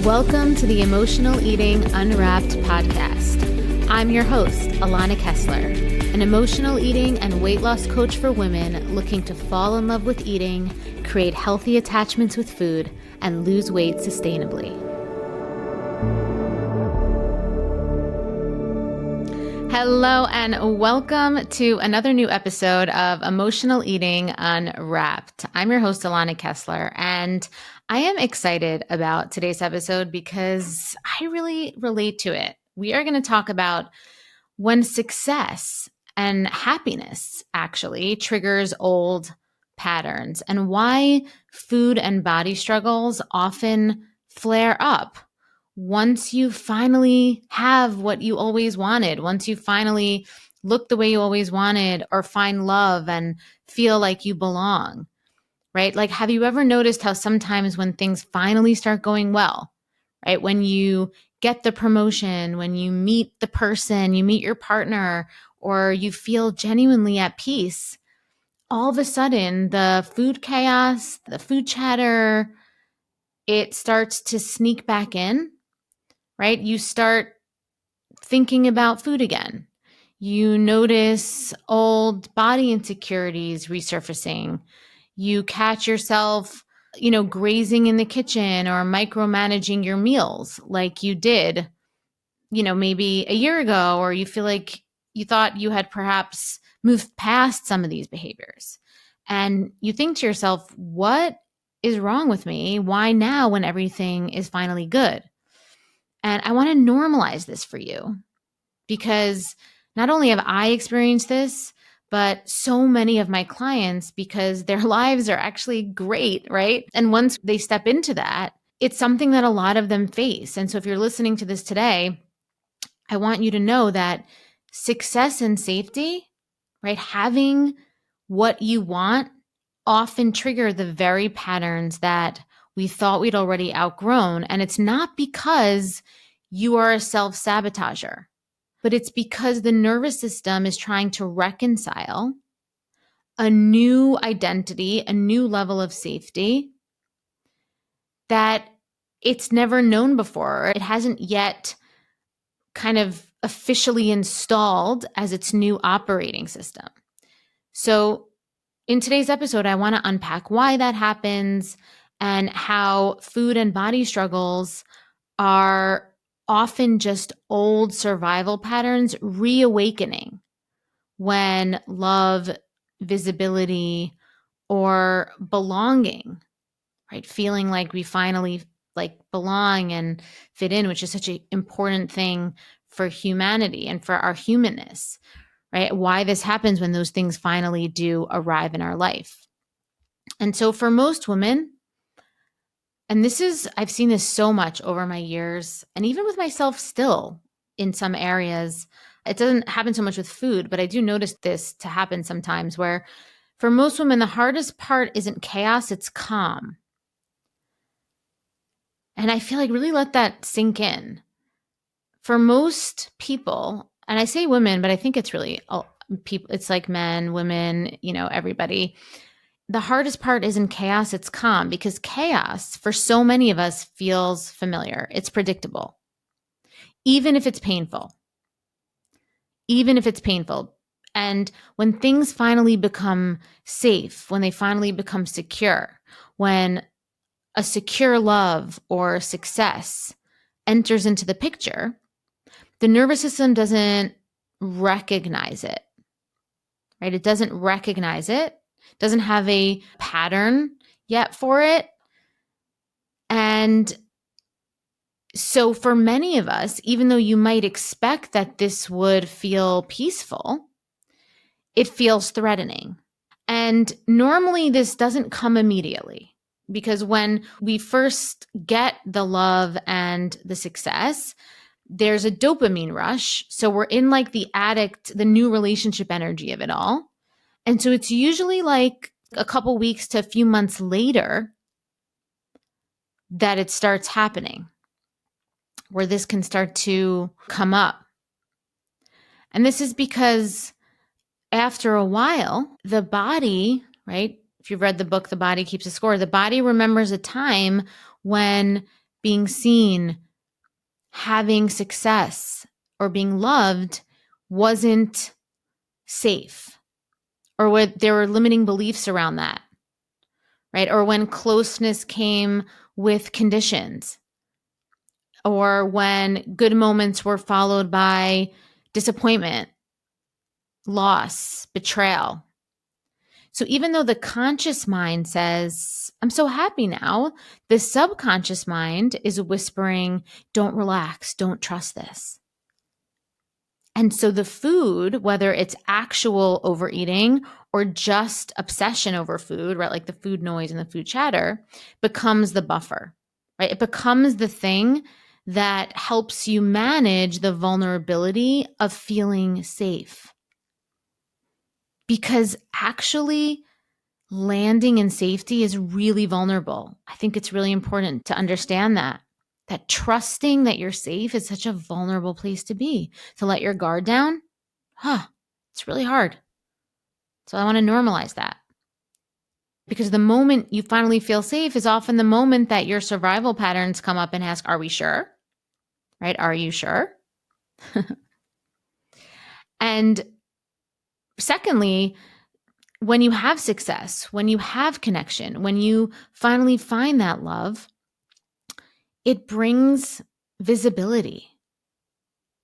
Welcome to the Emotional Eating Unwrapped podcast. I'm your host, Alana Kessler, an emotional eating and weight loss coach for women looking to fall in love with eating, create healthy attachments with food, and lose weight sustainably. Hello and welcome to another new episode of Emotional Eating Unwrapped. I'm your host, Alana Kessler, and I am excited about today's episode because I really relate to it. We are going to talk about when success and happiness actually triggers old patterns and why food and body struggles often flare up once you finally have what you always wanted, once you finally look the way you always wanted or find love and feel like you belong, right? Like, have you ever noticed how sometimes when things finally start going well, right? When you get the promotion, when you meet the person, you meet your partner, or you feel genuinely at peace, all of a sudden the food chaos, the food chatter, it starts to sneak back in, right? You start thinking about food again. You notice old body insecurities resurfacing. You catch yourself, grazing in the kitchen or micromanaging your meals like you did, maybe a year ago, or you feel like you thought you had perhaps moved past some of these behaviors. And you think to yourself, what is wrong with me? Why now when everything is finally good? And I want to normalize this for you because not only have I experienced this, but so many of my clients, because their lives are actually great, right? And once they step into that, it's something that a lot of them face. And so if you're listening to this today, I want you to know that success and safety, right? Having what you want often trigger the very patterns that we thought we'd already outgrown. And it's not because you are a self-sabotager, but it's because the nervous system is trying to reconcile a new identity, a new level of safety that it's never known before. It hasn't yet kind of officially installed as its new operating system. So in today's episode, I want to unpack why that happens and how food and body struggles are often just old survival patterns reawakening when love, visibility, or belonging, right? Feeling like we finally belong and fit in, which is such an important thing for humanity and for our humanness, right? Why this happens when those things finally do arrive in our life. And so for most women, and I've seen this so much over my years, and even with myself still in some areas, it doesn't happen so much with food, but I do notice this to happen sometimes where for most women, the hardest part isn't chaos, it's calm. And I feel like really let that sink in. For most people, and I say women, but I think it's really people, it's like men, women, everybody. The hardest part isn't chaos, it's calm, because chaos for so many of us feels familiar. It's predictable, even if it's painful. And when things finally become safe, when they finally become secure, when a secure love or success enters into the picture, the nervous system doesn't recognize it, right? It doesn't recognize it, doesn't have a pattern yet for it. And so for many of us, even though you might expect that this would feel peaceful, it feels threatening. And normally this doesn't come immediately, because when we first get the love and the success, there's a dopamine rush. So we're in like the addict, the new relationship energy of it all. And so it's usually like a couple weeks to a few months later that it starts happening, where this can start to come up. And this is because after a while, the body, right? If you've read the book, The Body Keeps a Score, the body remembers a time when being seen, having success, or being loved wasn't safe, or where there were limiting beliefs around that, right? Or when closeness came with conditions, or when good moments were followed by disappointment, loss, betrayal. So even though the conscious mind says, I'm so happy now, the subconscious mind is whispering, don't relax, don't trust this. And so the food, whether it's actual overeating or just obsession over food, right? Like the food noise and the food chatter, becomes the buffer, right? It becomes the thing that helps you manage the vulnerability of feeling safe. Because actually, landing in safety is really vulnerable. I think it's really important to understand that trusting that you're safe is such a vulnerable place to be. To let your guard down, it's really hard. So I want to normalize that. Because the moment you finally feel safe is often the moment that your survival patterns come up and ask, are we sure? Right? Are you sure? And secondly, when you have success, when you have connection, when you finally find that love, it brings visibility.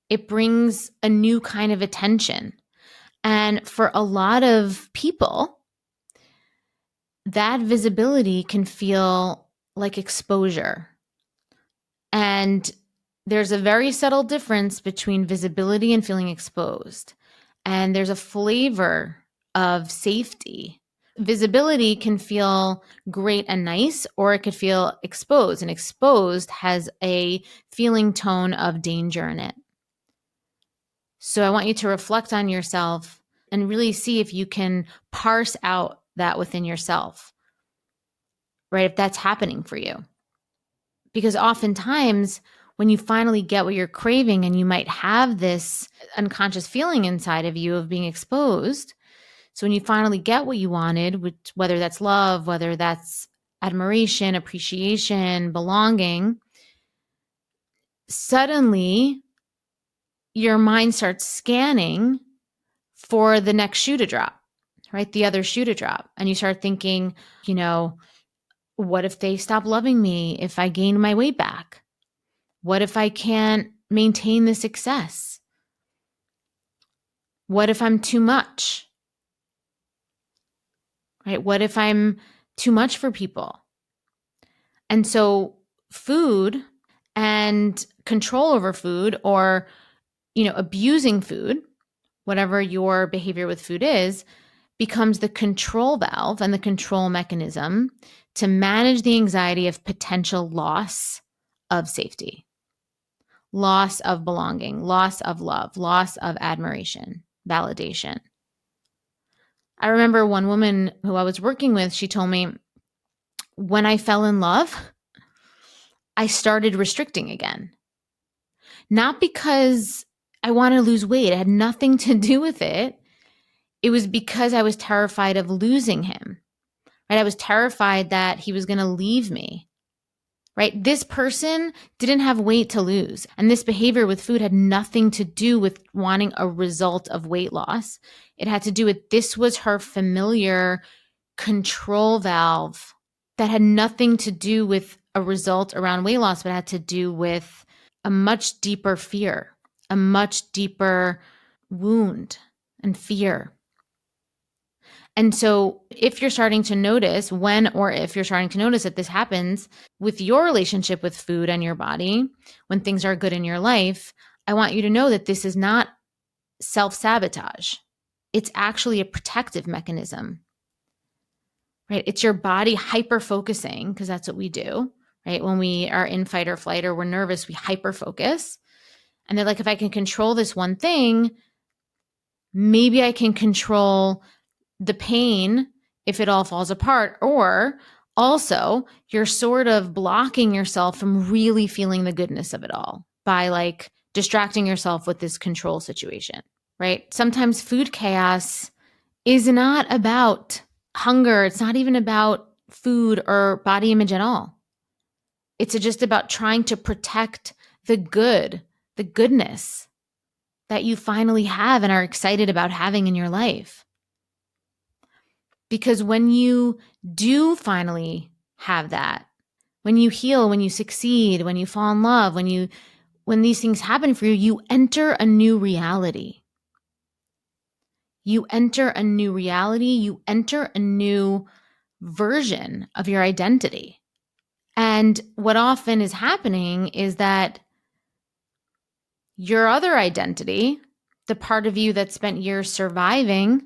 It brings a new kind of attention. And for a lot of people, that visibility can feel like exposure. And there's a very subtle difference between visibility and feeling exposed. And there's a flavor of safety. Visibility can feel great and nice, or it could feel exposed. And exposed has a feeling tone of danger in it. So I want you to reflect on yourself and really see if you can parse out that within yourself, right? If that's happening for you. Because oftentimes when you finally get what you're craving and you might have this unconscious feeling inside of you of being exposed. So when you finally get what you wanted, which, whether that's love, whether that's admiration, appreciation, belonging, suddenly your mind starts scanning for the next shoe to drop, right? The other shoe to drop. And you start thinking, what if they stop loving me if I gain my weight back? What if I can't maintain the success? What if I'm too much? Right? What if I'm too much for people? And so food and control over food, or, abusing food, whatever your behavior with food is, becomes the control valve and the control mechanism to manage the anxiety of potential loss of safety, loss of belonging, loss of love, loss of admiration, validation. I remember one woman who I was working with, she told me, when I fell in love, I started restricting again. Not because I wanted to lose weight. It had nothing to do with it. It was because I was terrified of losing him, right? I was terrified that he was going to leave me, right? This person didn't have weight to lose. And this behavior with food had nothing to do with wanting a result of weight loss. It had to do with, this was her familiar control valve that had nothing to do with a result around weight loss, but had to do with a much deeper fear, a much deeper wound and fear. And so if you're starting to notice if you're starting to notice that this happens with your relationship with food and your body, when things are good in your life, I want you to know that this is not self-sabotage. It's actually a protective mechanism, right? It's your body hyper-focusing, because that's what we do, right? When we are in fight or flight or we're nervous, we hyper-focus. And they're like, if I can control this one thing, maybe I can control the pain if it all falls apart. Or also, you're sort of blocking yourself from really feeling the goodness of it all by distracting yourself with this control situation, right? Sometimes food chaos is not about hunger. It's not even about food or body image at all. It's just about trying to protect the goodness that you finally have and are excited about having in your life. Because when you do finally have that, when you heal, when you succeed, when you fall in love, when these things happen for you, you enter a new reality. You enter a new reality. You enter a new version of your identity. And what often is happening is that your other identity, the part of you that spent years surviving,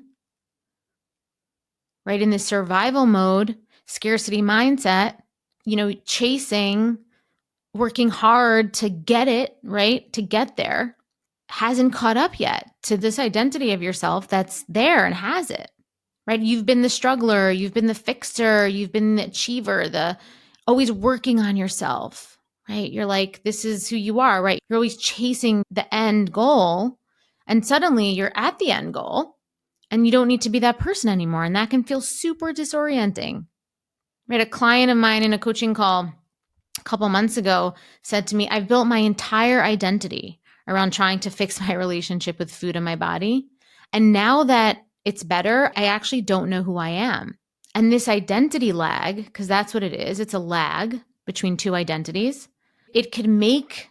right, in this survival mode, scarcity mindset, chasing, working hard to get it, right, to get there, hasn't caught up yet to this identity of yourself that's there and has it, right? You've been the struggler, you've been the fixer, you've been the achiever, the always working on yourself, right? You're like, this is who you are, right? You're always chasing the end goal, and suddenly you're at the end goal and you don't need to be that person anymore. And that can feel super disorienting, right? A client of mine in a coaching call a couple months ago said to me, I've built my entire identity around trying to fix my relationship with food and my body. And now that it's better, I actually don't know who I am. And this identity lag, because that's what it is, it's a lag between two identities. It can make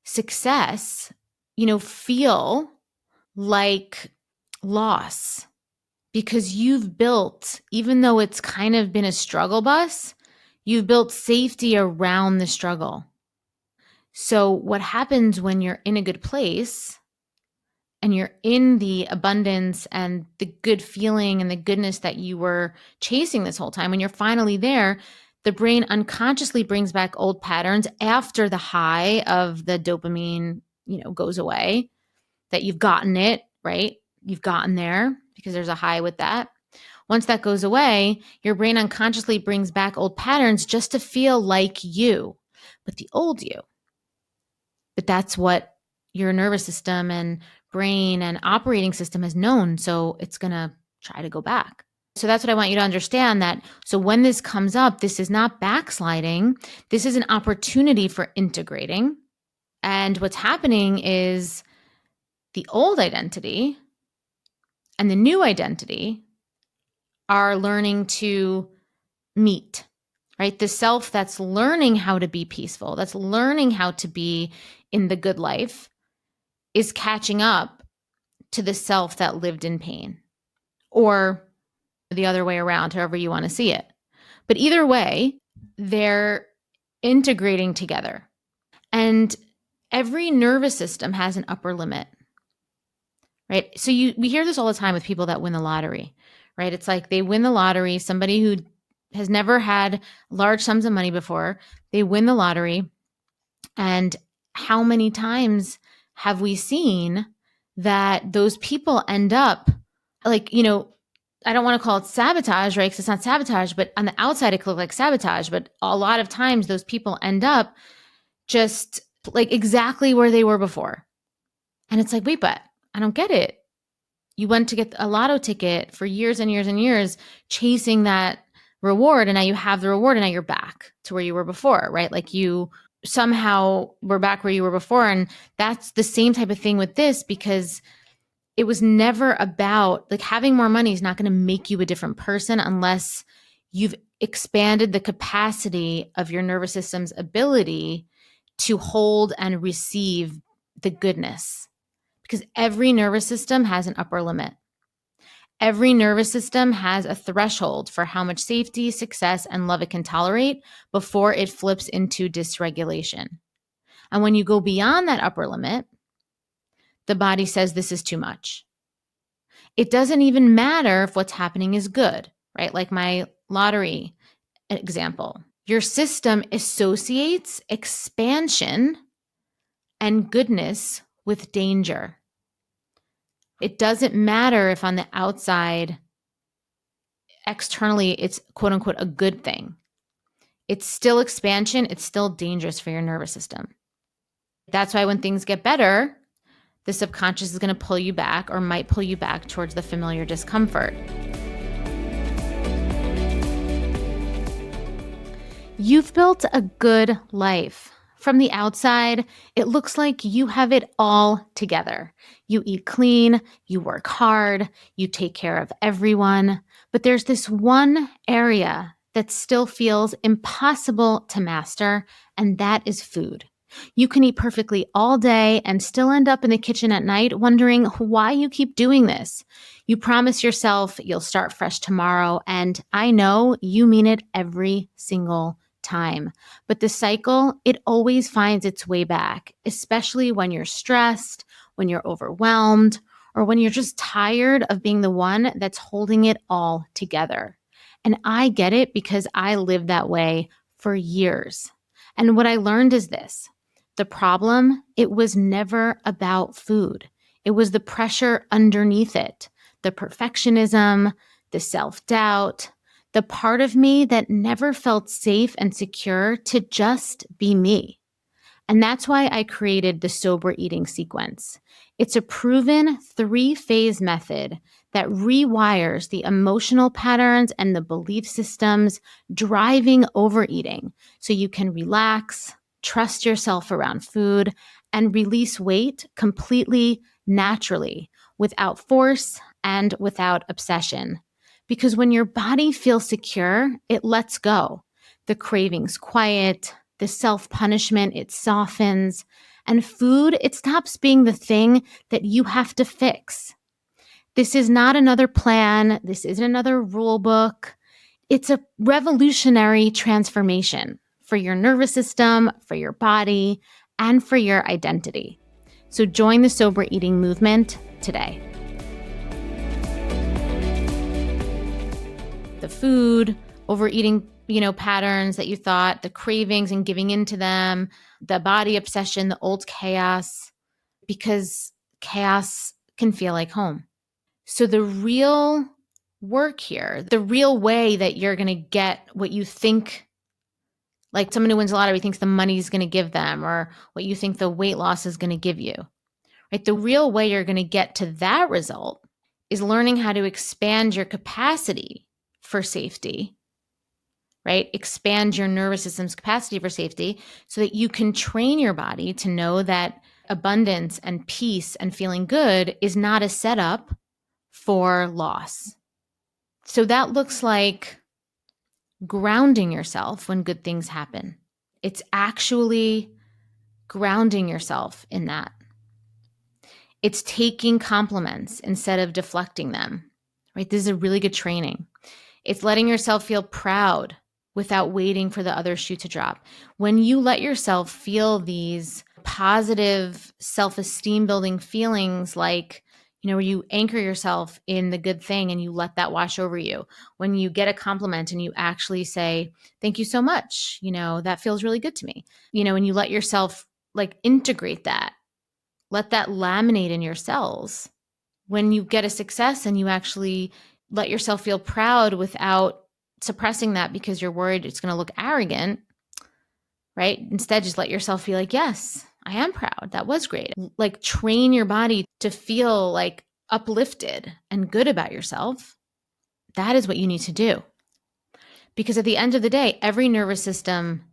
success, feel like loss, because you've built, even though it's kind of been a struggle bus, you've built safety around the struggle. So what happens when you're in a good place and you're in the abundance and the good feeling and the goodness that you were chasing this whole time, when you're finally there, the brain unconsciously brings back old patterns after the high of the dopamine, goes away, that you've gotten it, right? You've gotten there because there's a high with that. Once that goes away, your brain unconsciously brings back old patterns just to feel like you, but the old you. But that's what your nervous system and brain and operating system has known. So it's going to try to go back. So that's what I want you to understand, that so when this comes up, this is not backsliding. This is an opportunity for integrating. And what's happening is the old identity and the new identity are learning to meet, right? The self that's learning how to be peaceful, that's learning how to be in the good life, is catching up to the self that lived in pain, or the other way around, however you want to see it. But either way, they're integrating together. And every nervous system has an upper limit, right? So we hear this all the time with people that win the lottery, right? It's like they win the lottery, somebody who has never had large sums of money before, they win the lottery. And how many times have we seen that those people end up like, I don't want to call it sabotage, right? Because it's not sabotage, but on the outside, it could look like sabotage. But a lot of times those people end up just like exactly where they were before. And it's like, wait, but I don't get it. You went to get a lotto ticket for years and years and years, chasing that reward. And now you have the reward and now you're back to where you were before, right? Like you somehow were back where you were before. And that's the same type of thing with this, because it was never about, like, having more money is not going to make you a different person unless you've expanded the capacity of your nervous system's ability to hold and receive the goodness. Because every nervous system has an upper limit. Every nervous system has a threshold for how much safety, success, and love it can tolerate before it flips into dysregulation. And when you go beyond that upper limit, the body says this is too much. It doesn't even matter if what's happening is good, right? Like my lottery example. Your system associates expansion and goodness with danger. It doesn't matter if on the outside, externally, it's quote unquote a good thing. It's still expansion. It's still dangerous for your nervous system. That's why when things get better, the subconscious is going to pull you back, or might pull you back towards the familiar discomfort. You've built a good life. From the outside, it looks like you have it all together. You eat clean, you work hard, you take care of everyone. But there's this one area that still feels impossible to master, and that is food. You can eat perfectly all day and still end up in the kitchen at night wondering why you keep doing this. You promise yourself you'll start fresh tomorrow, and I know you mean it every single time. But the cycle, it always finds its way back, especially when you're stressed, when you're overwhelmed, or when you're just tired of being the one that's holding it all together. And I get it because I lived that way for years. And what I learned is this: the problem, it was never about food. It was the pressure underneath it, the perfectionism, the self-doubt, the part of me that never felt safe and secure to just be me. And that's why I created the sober eating sequence. It's a proven 3-phase method that rewires the emotional patterns and the belief systems driving overeating so you can relax, trust yourself around food, and release weight completely naturally, without force and without obsession. Because when your body feels secure, it lets go. The cravings quiet, the self-punishment, it softens, and food, it stops being the thing that you have to fix. This is not another plan. This isn't another rule book. It's a revolutionary transformation for your nervous system, for your body, and for your identity. So join the sober eating movement today. The food, overeating, patterns that you thought, the cravings and giving into them, the body obsession, the old chaos, because chaos can feel like home. So the real work here, the real way that you're going to get what you think, like someone who wins a lottery thinks the money is going to give them, or what you think the weight loss is going to give you, right? The real way you're going to get to that result is learning how to expand your capacity for safety, right? Expand your nervous system's capacity for safety so that you can train your body to know that abundance and peace and feeling good is not a setup for loss. So that looks like grounding yourself when good things happen. It's actually grounding yourself in that. It's taking compliments instead of deflecting them, right? This is a really good training. It's letting yourself feel proud without waiting for the other shoe to drop. When you let yourself feel these positive self-esteem building feelings, like, where you anchor yourself in the good thing and you let that wash over you. When you get a compliment and you actually say, thank you so much, that feels really good to me. When you let yourself integrate that, let that laminate in your cells. When you get a success and you actually let yourself feel proud without suppressing that because you're worried it's going to look arrogant, right? Instead, just let yourself feel like, yes, I am proud. That was great. Train your body to feel uplifted and good about yourself. That is what you need to do. Because at the end of the day, every nervous system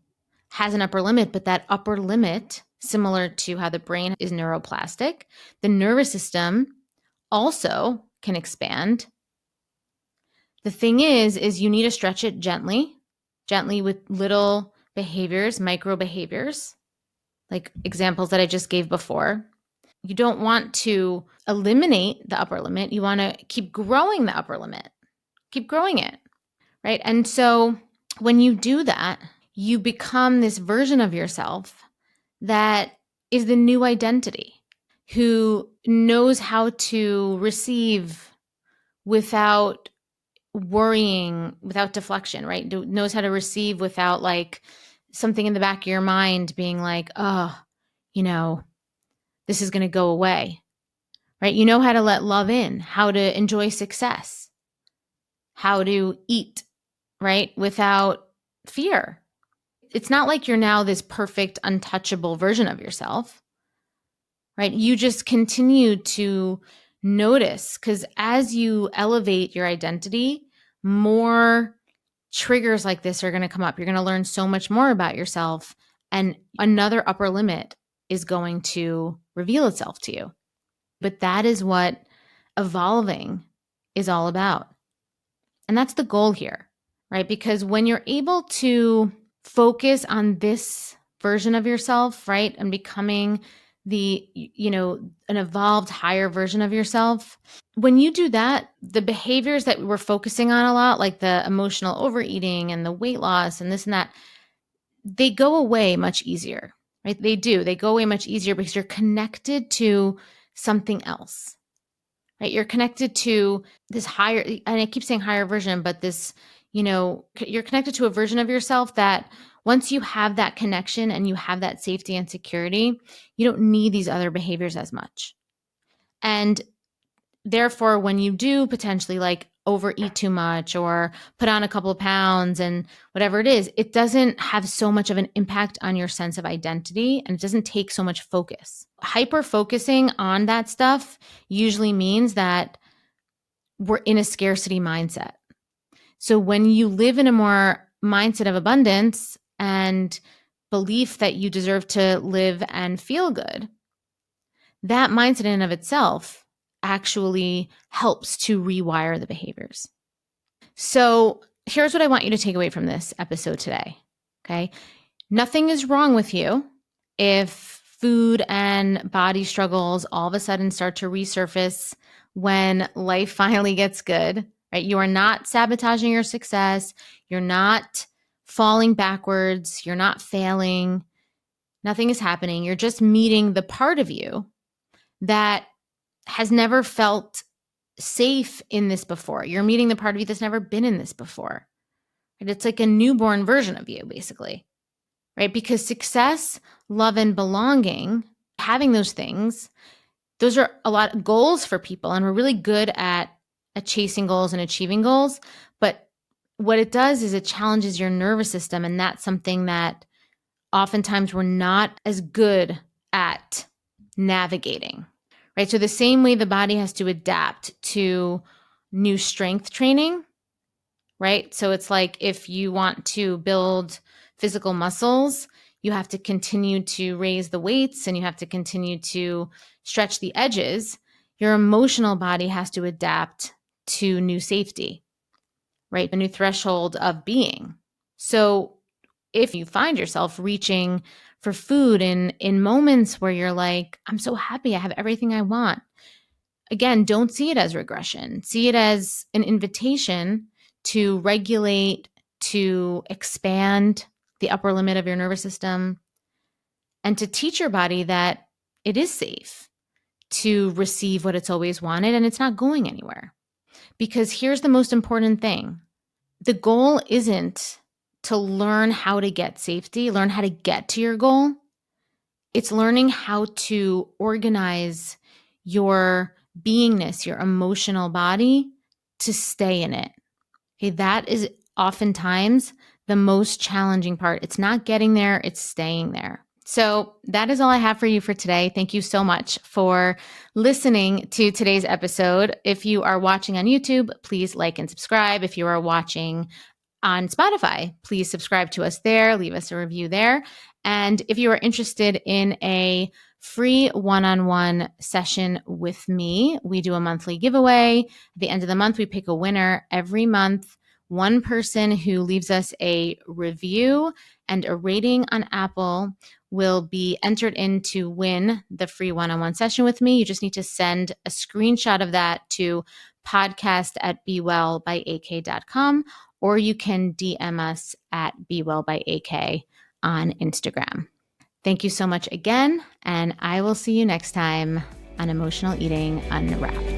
has an upper limit, but that upper limit, similar to how the brain is neuroplastic, the nervous system also can expand. The thing is you need to stretch it gently with little behaviors, micro behaviors, like examples that I just gave before. You don't want to eliminate the upper limit. You want to keep growing the upper limit, keep growing it, right? And so when you do that, you become this version of yourself that is the new identity, who knows how to receive without worrying, without deflection, right? Knows how to receive without something in the back of your mind being like, oh, this is going to go away, right? You know how to let love in, how to enjoy success, how to eat, right? Without fear. It's not like you're now this perfect, untouchable version of yourself, right? You just continue to notice, because as you elevate your identity, more triggers like this are going to come up. You're going to learn so much more about yourself, and another upper limit is going to reveal itself to you. But that is what evolving is all about. And that's the goal here, right? Because when you're able to focus on this version of yourself, right, and becoming an evolved higher version of yourself, when you do that, the behaviors that we're focusing on a lot, like the emotional overeating and the weight loss and this and that, they go away much easier, right? They do. They go away much easier because you're connected to something else, right? You're connected to this higher, and I keep saying higher version, but this, you're connected to a version of yourself that once you have that connection and you have that safety and security, you don't need these other behaviors as much. And therefore, when you do potentially like overeat too much or put on a couple of pounds and whatever it is, it doesn't have so much of an impact on your sense of identity, and it doesn't take so much focus. Hyper focusing on that stuff usually means that we're in a scarcity mindset. So when you live in a more mindset of abundance and belief that you deserve to live and feel good, that mindset in and of itself actually helps to rewire the behaviors. So here's what I want you to take away from this episode today. Okay. Nothing is wrong with you if food and body struggles all of a sudden start to resurface when life finally gets good, right? You are not sabotaging your success. You're not falling backwards. You're not failing. Nothing is happening. You're just meeting the part of you that has never felt safe in this before. You're meeting the part of you that's never been in this before. Right? It's like a newborn version of you, basically, right? Because success, love, and belonging, having those things, those are a lot of goals for people. And we're really good at chasing goals and achieving goals. But what it does is it challenges your nervous system. And that's something that oftentimes we're not as good at navigating. Right. So the same way the body has to adapt to new strength training, right? So it's like if you want to build physical muscles, you have to continue to raise the weights and you have to continue to stretch the edges. Your emotional body has to adapt to new safety, right? A new threshold of being. So if you find yourself reaching for food in moments where you're like, I'm so happy, I have everything I want. Again, don't see it as regression. See it as an invitation to regulate, to expand the upper limit of your nervous system, and to teach your body that it is safe to receive what it's always wanted and it's not going anywhere. Because here's the most important thing. The goal isn't to learn how to get safety, learn how to get to your goal. It's learning how to organize your beingness, your emotional body to stay in it. Okay, that is oftentimes the most challenging part. It's not getting there, it's staying there. So that is all I have for you for today. Thank you so much for listening to today's episode. If you are watching on YouTube, please like and subscribe. If you are watching on Spotify, please subscribe to us there, leave us a review there. And if you are interested in a free one-on-one session with me, we do a monthly giveaway. At the end of the month, we pick a winner every month. One person who leaves us a review and a rating on Apple will be entered in to win the free one-on-one session with me. You just need to send a screenshot of that to podcast@bewellbyak.com, or you can DM us at bewellbyak on Instagram. Thank you so much again, and I will see you next time on Emotional Eating Unwrapped.